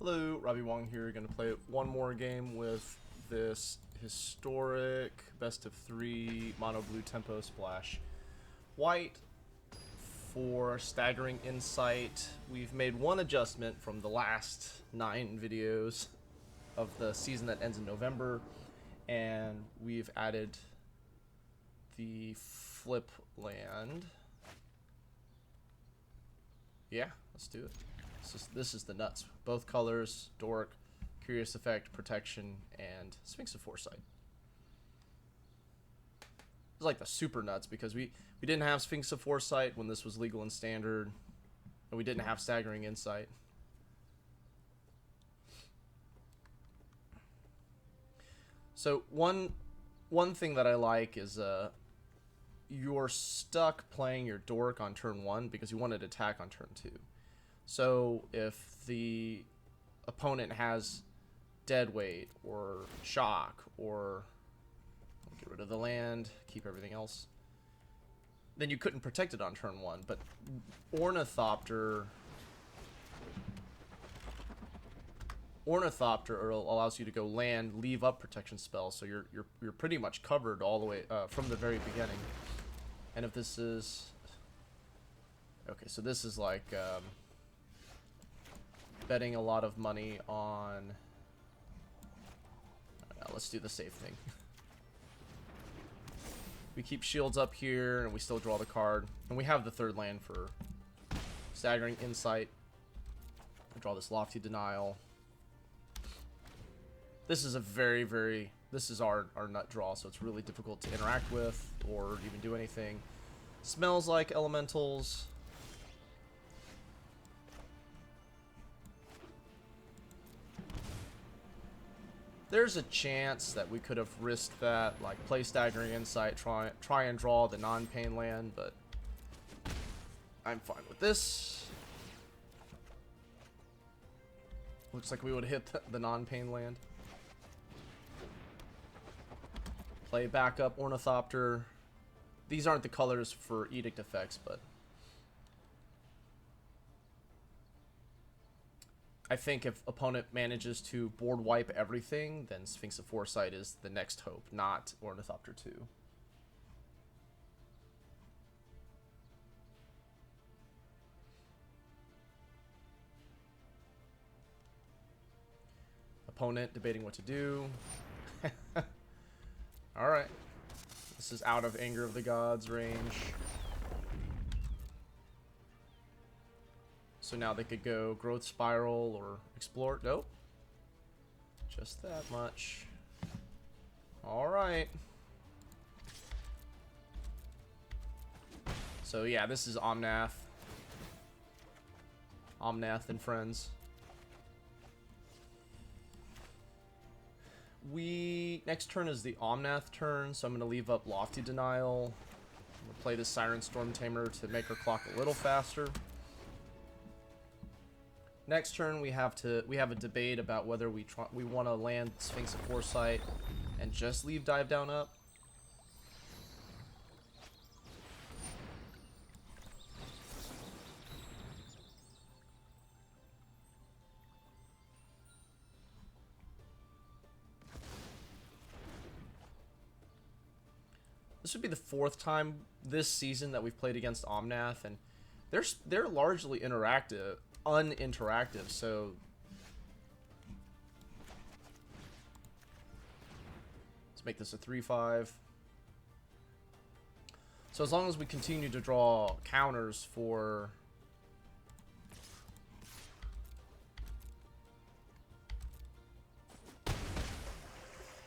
Hello, Robbie Wong here. Going to play one more game with this historic best of 3 mono blue tempo splash white for Staggering Insight. We've made one adjustment from the last 9 videos of the season that ends in November, and we've added the flip land. Yeah, let's do it. This is the nuts. Both colors, Dork, Curious Effect, Protection, and Sphinx of Foresight. It's like the super nuts because we didn't have Sphinx of Foresight when this was legal and standard, and we didn't have Staggering Insight. So one thing that I like is you're stuck playing your Dork on turn 1 because you want to attack on turn 2. So if the opponent has Deadweight or Shock or get rid of the land, keep everything else, then you couldn't protect it on turn 1. But Ornithopter allows you to go land, leave up protection spells, so you're pretty much covered all the way from the very beginning. And if this is okay, so this is like betting a lot of money on. Let's do the safe thing. We keep shields up here, and we still draw the card, and we have the third land for Staggering Insight. I draw this Lofty Denial. This is a this is our nut draw, so it's really difficult to interact with or even do anything. Smells like elementals. There's a chance that we could have risked that, like play Staggering Insight, try and draw the non-pain land, but I'm fine with this. Looks like we would have hit the non-pain land. Play backup Ornithopter. These aren't the colors for Edict effects, but I think if opponent manages to board wipe everything, then Sphinx of Foresight is the next hope, not Ornithopter 2. Opponent debating what to do. Alright. This is out of Anger of the Gods range. So now they could go Growth Spiral or Explore. Nope. Just that much. Alright. So yeah, this is Omanth. Omanth and friends. Next turn is the Omanth turn, so I'm going to leave up Lofty Denial. I'm going to play this Siren Stormtamer to make her clock a little faster. Next turn we have a debate about whether we want to land Sphinx of Foresight and just leave Dive Down up. This would be the 4th time this season that we've played against Omanth, and they're largely uninteractive, so let's make this a 3/5. So as long as we continue to draw counters for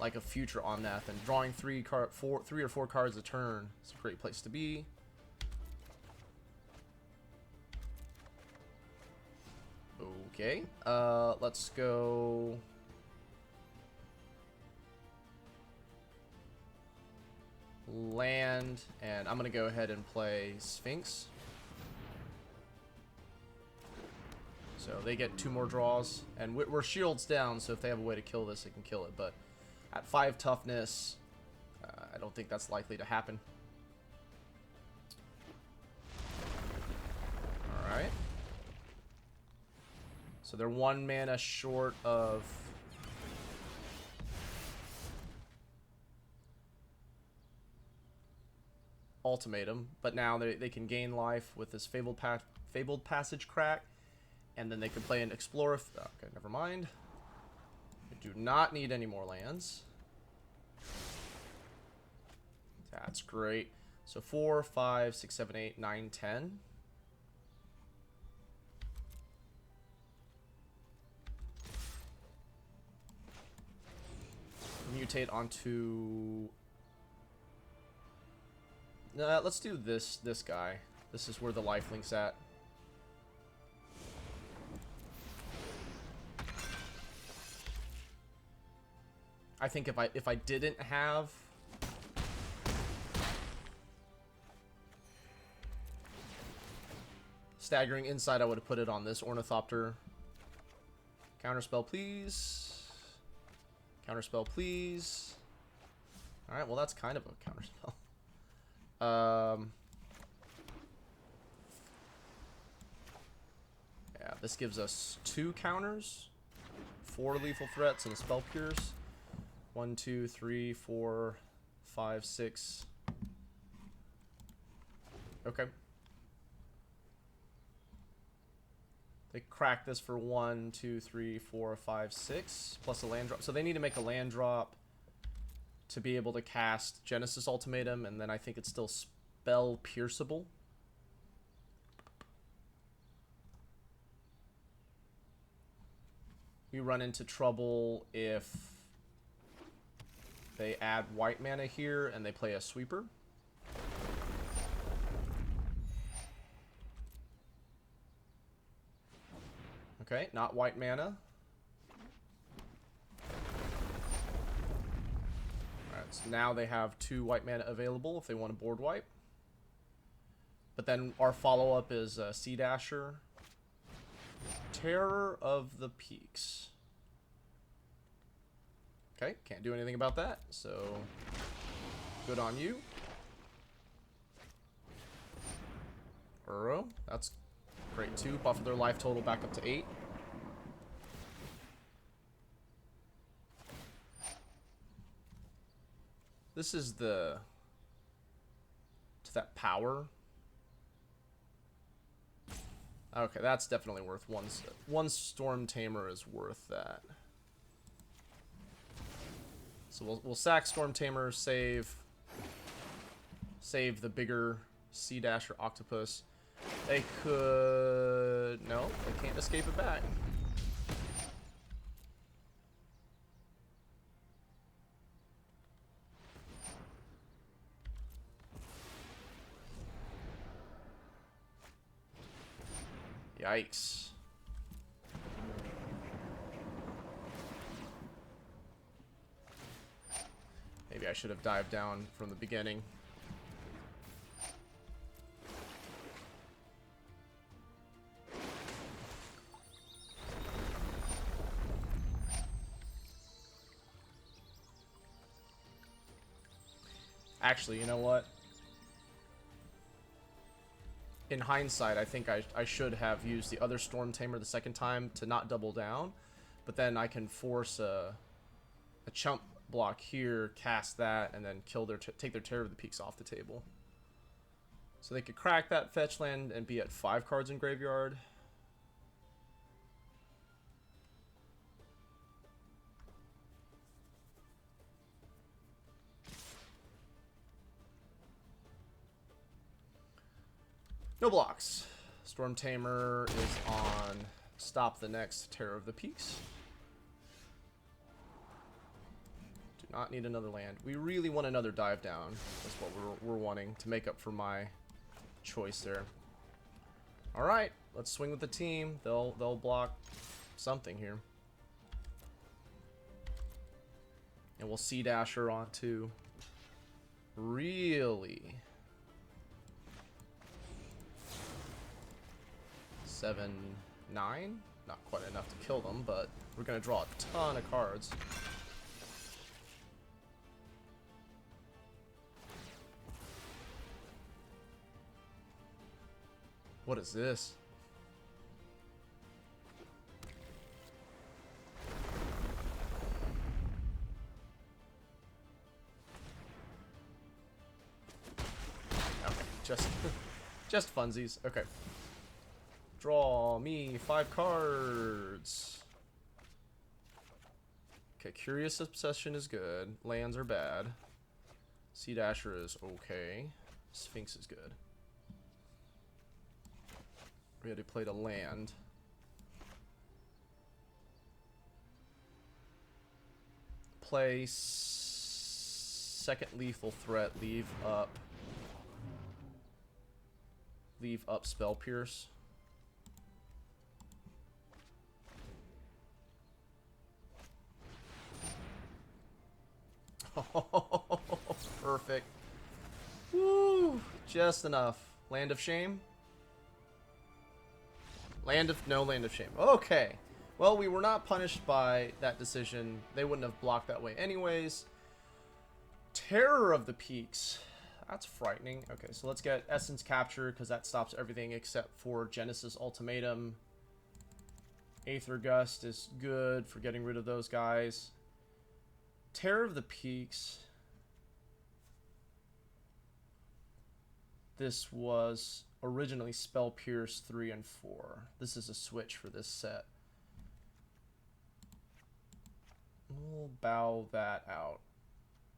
like a future Omanth, and drawing 3 or 4 cards a turn is a great place to be. Okay, let's go land, and I'm gonna go ahead and play Sphinx. So they get 2 more draws, and we're shields down, so if they have a way to kill this, they can kill it, but at 5 toughness, I don't think that's likely to happen. Alright. So they're 1 mana short of Ultimatum, but now they can gain life with this Fabled Passage Crack, and then they can play an Explorer. Okay, never mind. We do not need any more lands. That's great. So 4, 5, 6, 7, 8, 9, 10. Mutate onto... let's do this guy. This is where the lifelink's at. I think if I didn't have Staggering Insight, I would have put it on this Ornithopter. Counterspell, please. Counterspell, please. Alright, well, that's kind of a counterspell. Yeah, this gives us 2 counters, 4 lethal threats, and a spell pierce. 1, 2, 3, 4, 5, 6. Okay. They crack this for 1, 2, 3, 4, 5, 6, plus a land drop. So they need to make a land drop to be able to cast Genesis Ultimatum, and then I think it's still spell pierceable. You run into trouble if they add white mana here and they play a sweeper. Okay, not white mana. Alright, so now they have 2 white mana available if they want to board wipe. But then our follow-up is Sea-Dasher. Terror of the Peaks. Okay, can't do anything about that, so good on you. Burrow, that's great too. Buff their life total back up to 8. This is to that power. Okay, that's definitely worth one Stormtamer is worth that. So we'll sack Stormtamer, save the bigger Sea-Dasher Octopus. They could... No, they can't escape it back. Yikes. Maybe I should have dived down from the beginning. Actually, you know what? In hindsight, I think I should have used the other Stormtamer the second time to not double down, but then I can force a chump block here, cast that, and then kill take their Terror of the Peaks off the table. So they could crack that fetch land and be at 5 cards in graveyard. No blocks. Stormtamer is on stop the next Terror of the Peaks. Do not need another land. We really want another dive down. That's what we're wanting to make up for my choice there. All right, let's swing with the team. They'll block something here. And we'll Sea-Dasher on too. Really? 7, 9? Not quite enough to kill them, but we're gonna draw a ton of cards. What is this? just funsies. Okay. Draw me 5 cards. Okay, Curious Obsession is good. Lands are bad. Sea-Dasher is okay. Sphinx is good. We already played a land. Play second lethal threat. Leave up Spell Pierce. Oh, perfect. Woo! Just enough. Land of Shame? No Land of Shame. Okay. Well, we were not punished by that decision. They wouldn't have blocked that way anyways. Terror of the Peaks. That's frightening. Okay, so let's get Essence Capture, because that stops everything except for Genesis Ultimatum. Aether Gust is good for getting rid of those guys. Terror of the Peaks. This was originally Spell Pierce 3 and 4. This is a switch for this set. We'll bow that out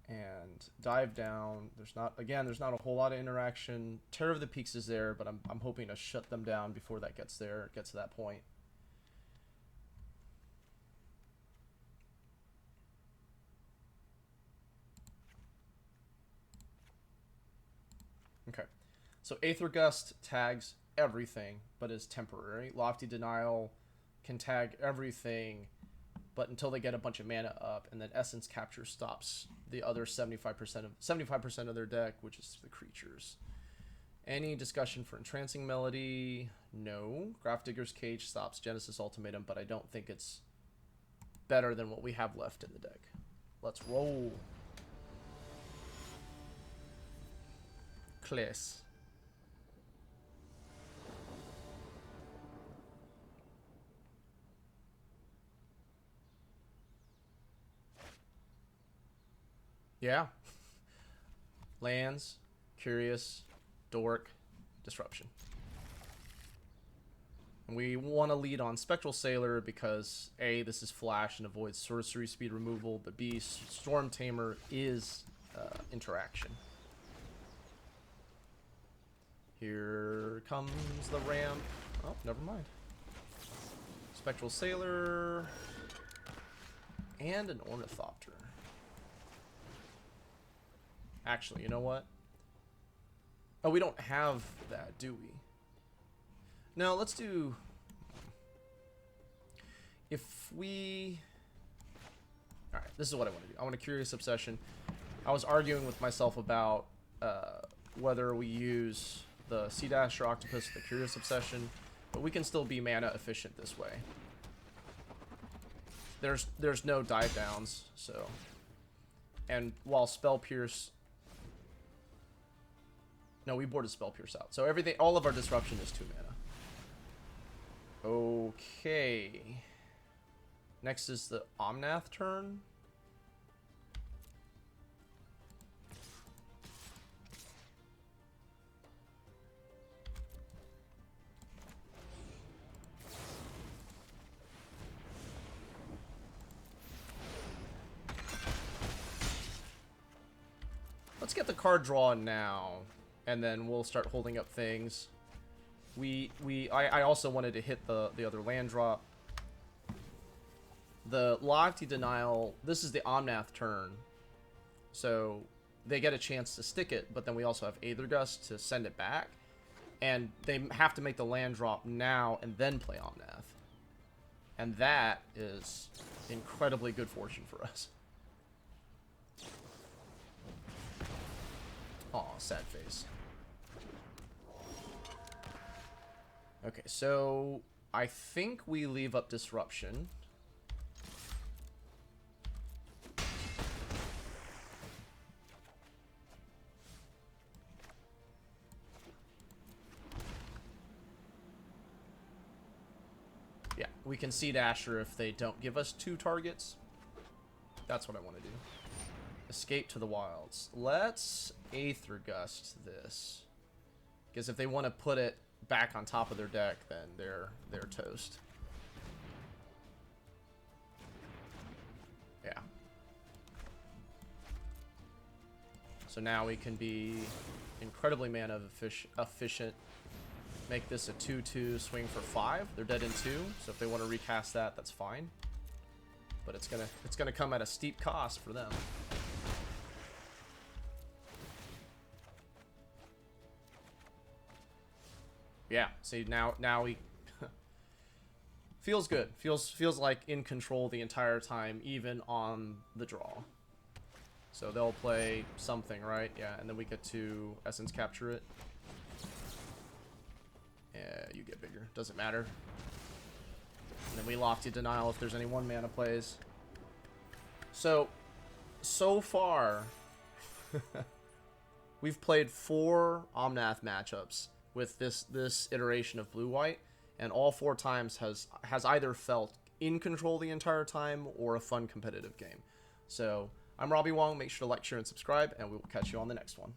and dive down. There's not a whole lot of interaction. Terror of the Peaks is there, but I'm hoping to shut them down before that gets to that point. Okay. So Aether Gust tags everything, but is temporary. Lofty Denial can tag everything, but until they get a bunch of mana up, and then Essence Capture stops the other 75% of their deck, which is the creatures. Any discussion for Entrancing Melody? No. Grafdigger's Cage stops Genesis Ultimatum, but I don't think it's better than what we have left in the deck. Let's roll. Cliss. Yeah. Lands, Curious, Dork, Disruption. And we want to lead on Spectral Sailor because A, this is flash and avoids sorcery speed removal, but B, Stormtamer is interaction. Here comes the ramp. Oh, never mind. Spectral Sailor and an Ornithopter. Actually, you know what? Oh, we don't have that, do we? No, let's do... If we... Alright, this is what I want to do. I want a Curious Obsession. I was arguing with myself about whether we use the Sea-Dasher Octopus or the Curious Obsession, but we can still be mana efficient this way. There's no dive downs, so... And while Spell Pierce... No, we boarded Spell Pierce out. So everything, all of our disruption is 2 mana. Okay. Next is the Omanth turn. Let's get the card draw now, and then we'll start holding up things. I also wanted to hit the other land drop. The Lofty Denial, this is the Omanth turn, so they get a chance to stick it, but then we also have Aether Gust to send it back, and they have to make the land drop now and then play Omanth. And that is incredibly good fortune for us. Aw, sad face. Okay, so I think we leave up Disruption. Yeah, we can Sea-Dasher if they don't give us 2 targets. That's what I want to do. Escape to the Wilds. Let's Aether Gust this. Because if they want to put it back on top of their deck, then they're toast. Yeah. So now we can be incredibly mana efficient. Make this a 2/2 swing for 5. They're dead in 2, so if they want to recast that, that's fine. But it's gonna come at a steep cost for them. Yeah, see now we feels good. Feels like in control the entire time, even on the draw. So they'll play something, right? Yeah, and then we get to Essence Capture it. Yeah, you get bigger. Doesn't matter. And then we Lofty Denial if there's any 1-mana plays. So far, we've played 4 Omanth matchups with this iteration of blue-white, and all 4 times has either felt in control the entire time or a fun competitive game. So I'm Robbie Wong. Make sure to like, share, and subscribe, and we will catch you on the next one.